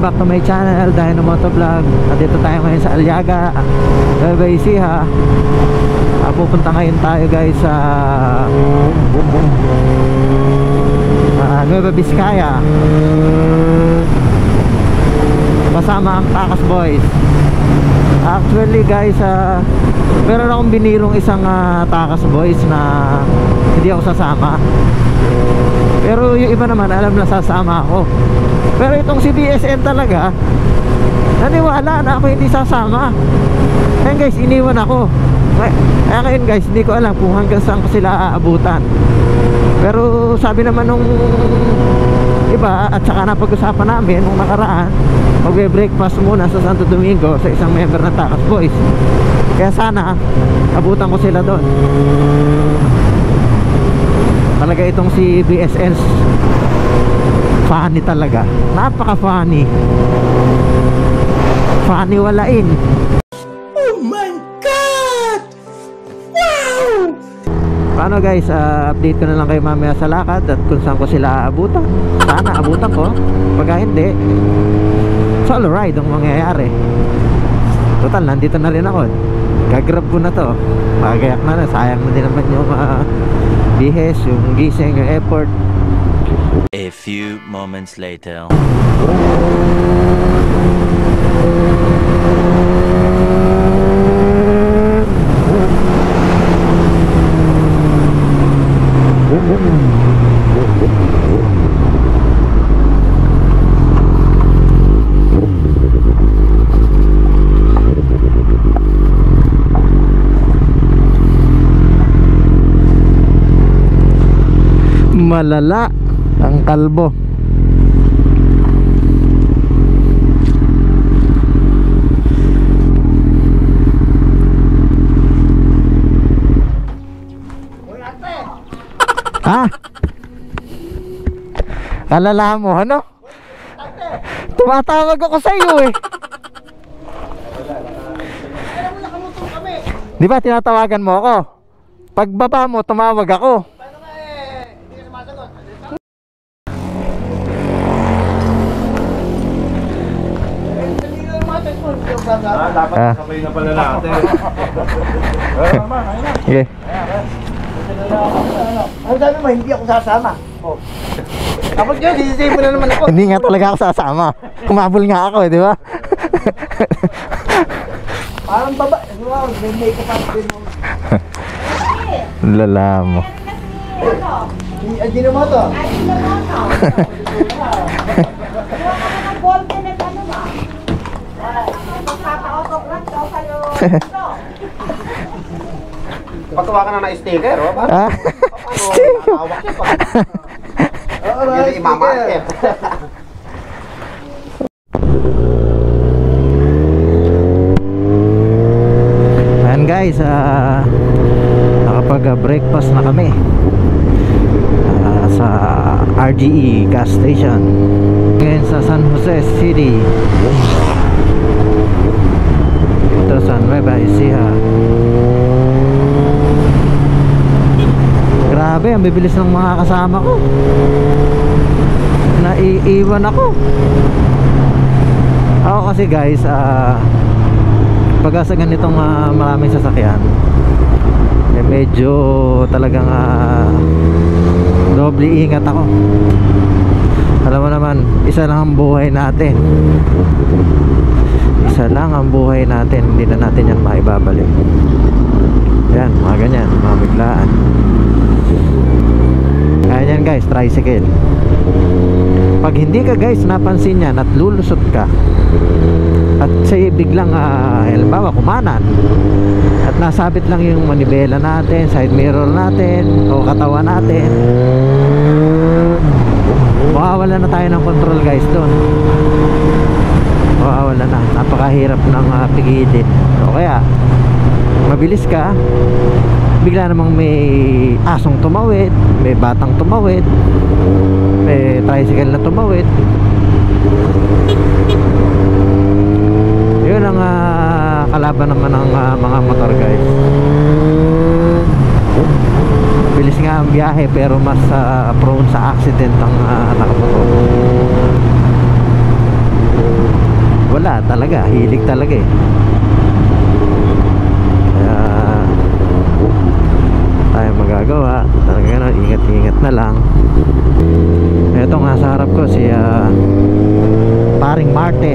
back to my channel, Dino Moto Vlog. Nandito tayo ngayon sa Aliaga, Nueva Ecija. Pupunta ngayon tayo guys sa Nueva Vizcaya. Kasama ang Takas Boys. Actually guys, meron akong binirong isang Takas Boys na hindi ako sasama. Pero yung iba naman alam na sasama ako. Pero itong si BSN talaga, naniwala na ako hindi sasama. Ngayon guys, iniwan ako. Kaya ngayon guys, hindi ko alam kung hanggang saan ko sila aabutan. Pero sabi naman nung iba, at saka napag-usapan namin nung nakaraan, magbe-breakfast muna sa Santo Domingo sa isang member ng Takas Boys. Kaya sana abutan ko sila doon. Talaga itong si BSN, funny talaga. Napaka funny. Funny walain. Oh my God! Wow! Paano guys, update ko na lang kayo mamaya sa lakad at kung saan ko sila abutan. Sana abutan ko. Pagka hindi, solo ride ang mangyayari. Total, nandito na rin ako. Gagrab ko na to. Magayak na, sayang na din naman yung bihes, yung gising, yung effort. A few moments later. Malala ang kalbo. Ha? Kalala mo, ano? Tumatawag ako sa iyo eh. Di ba tinatawagan mo ako? Pagbaba mo, tumawag ako. Dapat sabay na pala natin. Okay. Ang sabi mo, hindi ako sasama. Oh. Tapos yun, sisisave mo na naman ako. Hindi nga talaga ako sasama. Kumabol nga ako, di ba? Parang baba. Wow, may makeup up din mo. Lala mo. Gino mo to? Pagkawa ka na na sticker, oh? Ah? Sticker? Yun imamarket. Ayan guys, nakapag-breakfast na kami sa RGE gas station ngayon sa San Jose City. Ito sa Nueva Ecija. Grabe, ang bibilis ng mga kasama ko. Naiiwan ako. Ako kasi guys, pag sa ganitong maraming sasakyan, medyo talagang doble ingat ako. Alam mo naman, isa lang ang buhay natin. Isa lang ang buhay natin. Hindi na natin yan maibabalik. Yan, mga ganyan, mga biglaan. Kaya yan guys, tricycle. Pag hindi ka guys napansin yan at lulusot ka at sa'yo biglang halimbawa kumanan at nasabit lang yung manibela natin, side mirror natin o katawan natin, mawawala na tayo ng control guys doon. Mawawala na, napakahirap ng pigilin. O kaya mabilis ka, bigla namang may asong tumawid, may batang tumawid, may tricycle na tumawid. Yun ang kalaban naman ng mga motor guys. Bilis nga ang biyahe pero mas prone sa accident ang nakamotor. wala talaga, hilig talaga eh. Kaya tayo magagawa, talaga ganun, ingat-ingat na lang. Eto nga sa harap ko si paring Marte.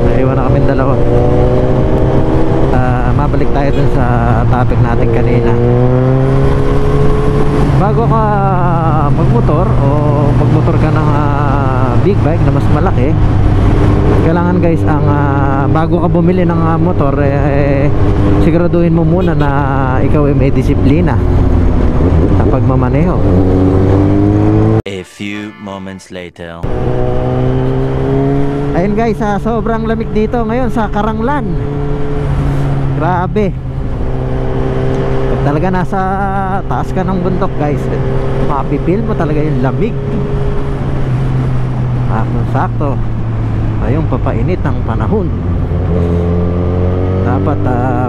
Naiwan na kaming dalawa. Mabalik tayo dun sa topic natin kanina. Bago ka magmotor o magmotor ka ng big bike na mas malaki, kailangan guys ang bago ka bumili ng motor siguraduhin mo muna na ikaw ay may disiplina sa pagmamaneho. A few moments later. Ayun guys, sobrang lamig dito ngayon sa Karanglan. Grabe. Pag talaga nasa taas ka ng bundok guys, mapipil mo talaga yung lamig. Sakto ayong papainit ng panahon. Dapat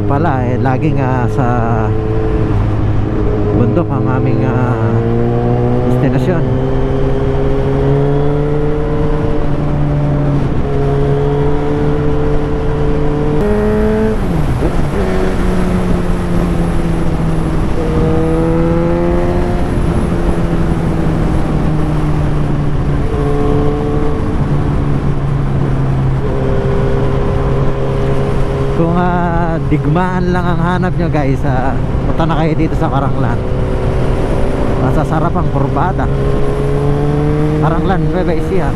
pala laging sa bundok ang aming destinasyon. Kung digmaan lang ang hanap nyo guys, punta na kayo dito sa Karanglan. Masasarap ang kurbada. Karanglan, Nueva Ecija.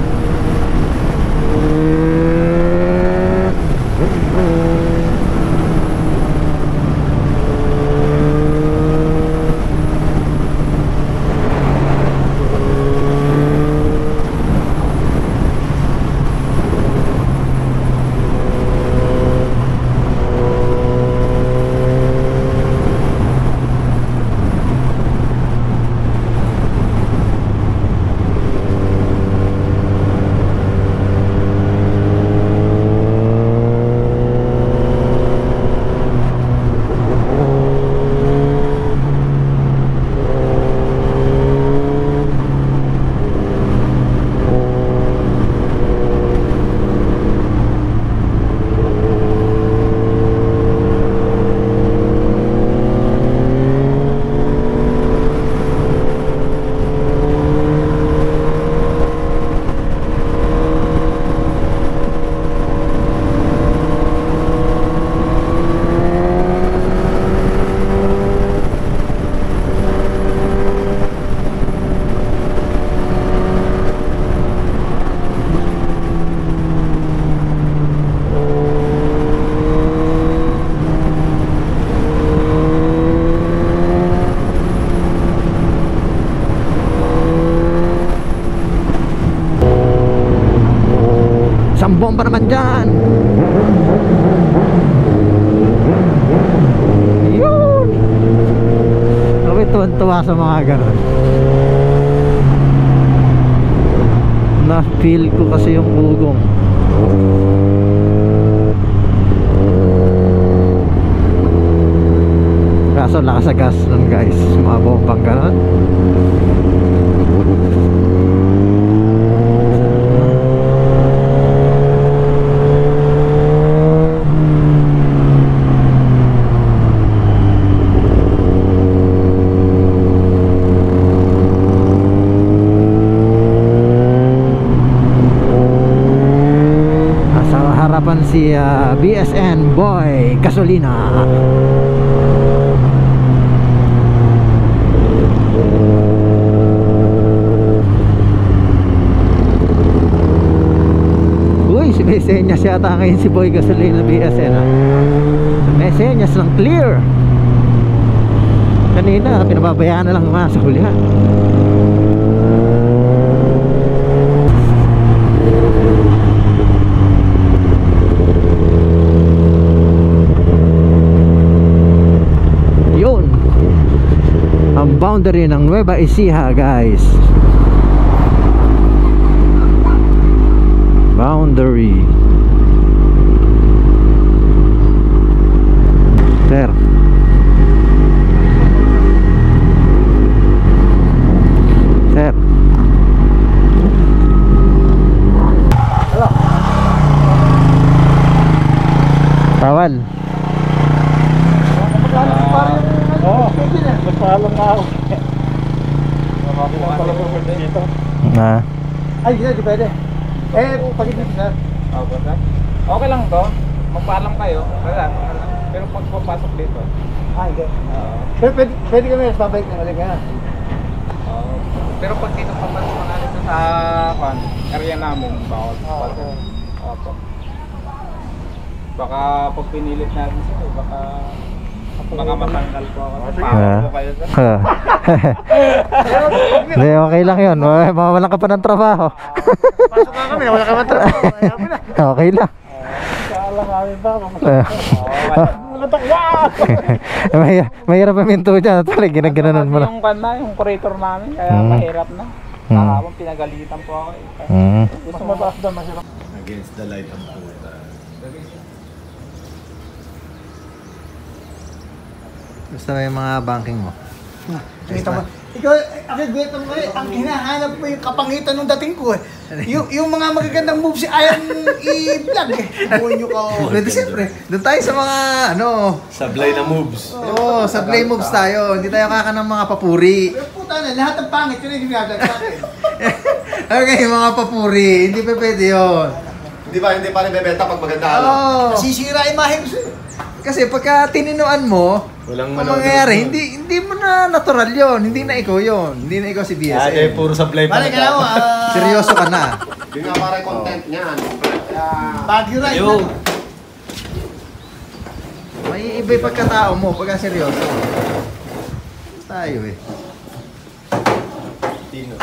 Bomba naman dyan. Yun. Kami tuwan-tuwa sa mga ganun. Na-feel ko kasi yung bugong. Kaso lakas sa gas nun guys, mga bombang ganun. Si BSN Boy Gasolina. Uy, si Mesenyas yata ngayon si Boy Gasolina BSN Mesenyas lang clear. Kanina pinababayaan na lang mga sa hulihan. Boundary ng Nueva Ecija guys. Boundary. Sir. Sir. bawal. Oo, nagpaalam na ako. Makakuha pala po dito. Ay, hindi pwede. Pag-ibig sir. Okay lang to. Magpaalam kayo. Wala. Pero pag papasok dito. Hindi. Pero pwede kami babalik na ulit kaya. Pero pag dito papasok na dito sa area namin, bawal. Opo. Baka pag pinilit natin sila, baka matanggal po ako. Paano po kayo sir? Hindi, okay lang yun. Mawalan ka pa ng trabaho. Pasok na kami, wala kami trabaho. Okay lang. Kaalang kami ba? Mahirap ang minto dyan. Talagang ginaganon mo lang. Yung kanda, yung operator namin, kaya mahirap na. Nakapang pinagalitan po ako eh. Gusto mataas doon, masirap. Against the light ang puta. Gusto mo yung mga banking mo? Kita mo. Ikaw, akigweta mo eh, ang hinahanap mo yung kapangitan ng dating ko eh. Yung mga magagandang moves ayaw i-vlog eh. Bunyo ka o. Pwede siyempre. Doon tayo sa mga Sablay na moves. Oo, sa play moves tayo. Hindi tayo kaka ng mga papuri. Pero puta na, lahat ng pangit yun yung vlog sa akin. Okay, mga papuri. Hindi pa pwede yun. Hindi pa rin bebenta pag maganda alam. Oo. Nasisira imahe mo sa'yo. Kasi pagka tininuan mo, Walang ang mangyayari, hindi mo na natural yon, hindi na ikaw yon, hindi na ikaw si BSM. puro sablay Balik ka lang mo. Seryoso ka na. Yun nga parang content niyan. Bagyo ride Yo. na. May iba yung pagkatao mo pagka seryoso. Tayo eh. Tino.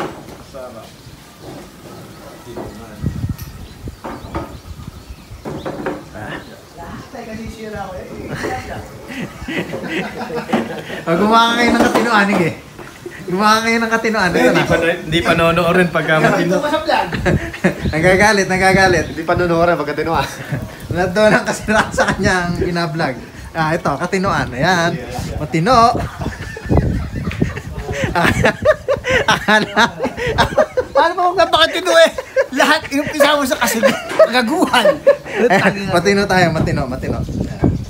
Nasisira ako eh. Gumawa kayo ng katinoanig eh. Gumawa kayo ng katinoanig. Ito na. Hindi pa nonoorin pagka Ito pa sa vlog. Nagagalit. Hindi pa nonoorin pagka tinuan. Doon ang kasiraan sa kanyang binablog. Ito, katinoan. Ayan. Matino. Paano mo kung napakatino eh? Lahat inumpisa mo sa kagaguhan. Matino tayo, matino.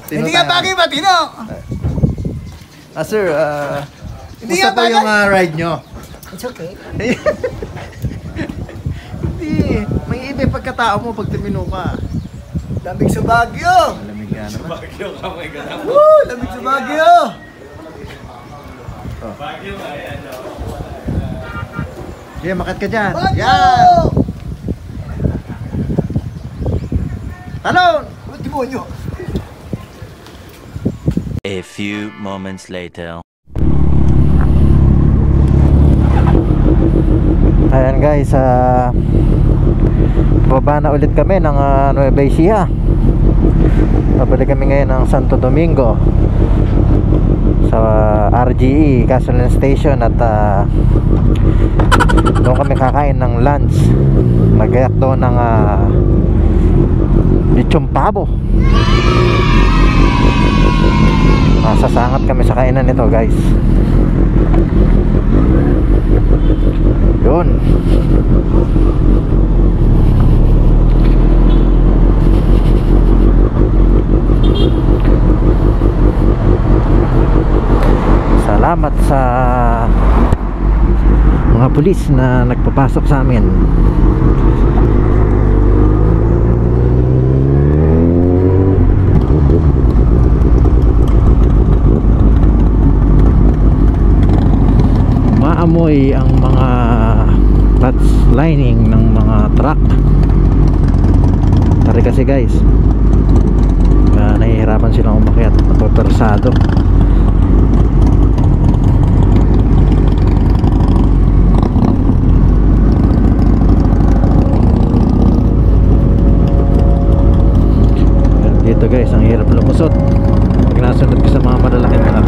Hindi nga bagay matino. Sir, Hindi gusto nga po yung bagay. ride nyo. It's okay. Hindi, may iba yung pagkatao mo pag tumino ka. Lamig sa Baguio. Malamig ka naman. Woo! Lamig sa Baguio. Yeah, makat ka dyan. Baguio! Yan! Talon! Ano demonyo? A few moments later. Ayan guys, baba na ulit kami ng Nueva Ecija. Pabalik kami ngayon ng Santo Domingo sa RGE Gasoline Station at doon kami kakain ng lunch. Nagayak doon ng lechon pavo. Sasangat kami sa kainan nito guys. Yun. Salamat sa mga pulis na nagpapasok sa amin. Maamoy ang mga clutch lining ng mga truck. Tari kasi guys, nahihirapan silang umakyat, napapersado. Dito guys, ang hirap lumusot pag nasunod ka sa mga malalaking truck.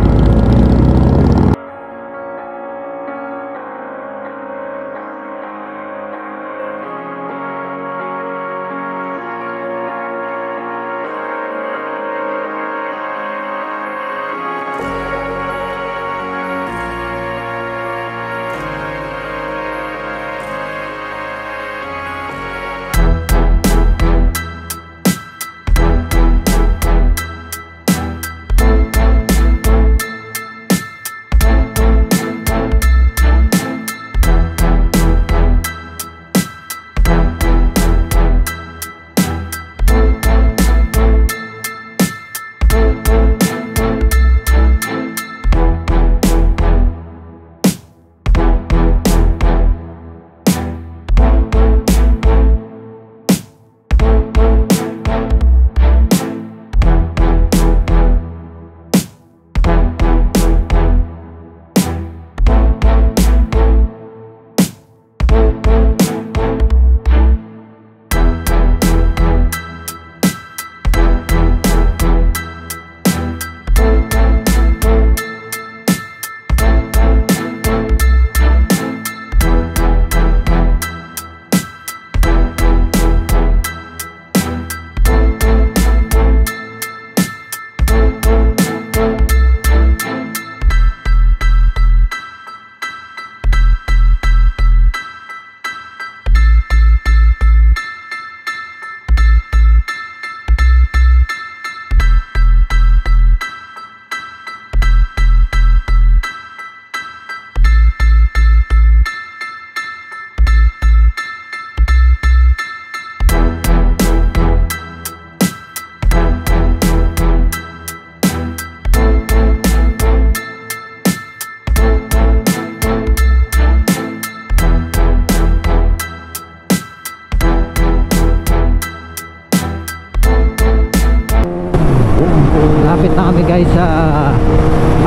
Malapit na kami guys sa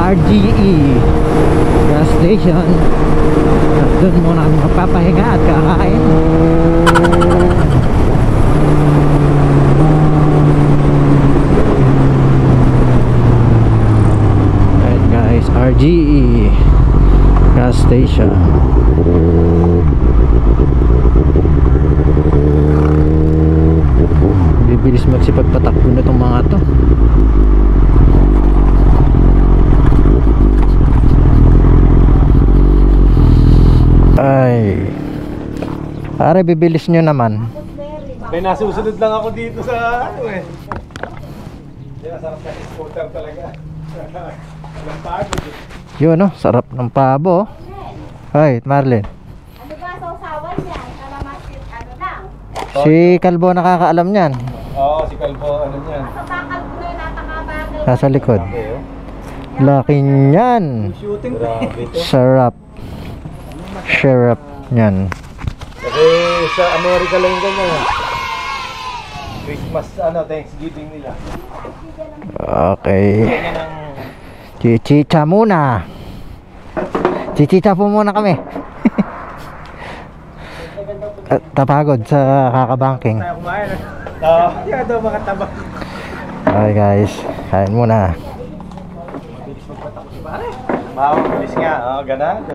RGE gas station. At doon muna kami magpapahinga at kakain. Alright guys, RGE gas station. Bibilis magsipagpatakbo na itong mga to. Ay, pare, bibilis nyo naman. May nasusunod lang ako dito sa ano eh. Kaya sarap na scooter talaga. Walang pagod eh. Yun, no? Sarap ng pabo. Ay, Marlene. Ano ba sa usawan yan? Kalamasit, ano lang? Si Kalbo nakakaalam niyan. Oo, si Kalbo, ano niyan. Sa bakal ko na yung natakabagal. Nasa likod. Laki niyan. Grabe to. Sarap. Sarap niyan. Kasi sa Amerika lang yung ganyan. Christmas, ano, Thanksgiving nila. Okay. Ganyan ang... Chichicha muna. Chichicha po muna kami. At tapagod sa kakabangking. Tayo kumain eh. Oo. Kaya daw mga tabak. Okay guys, kain muna. Wow, bilis nga. Oo, gana.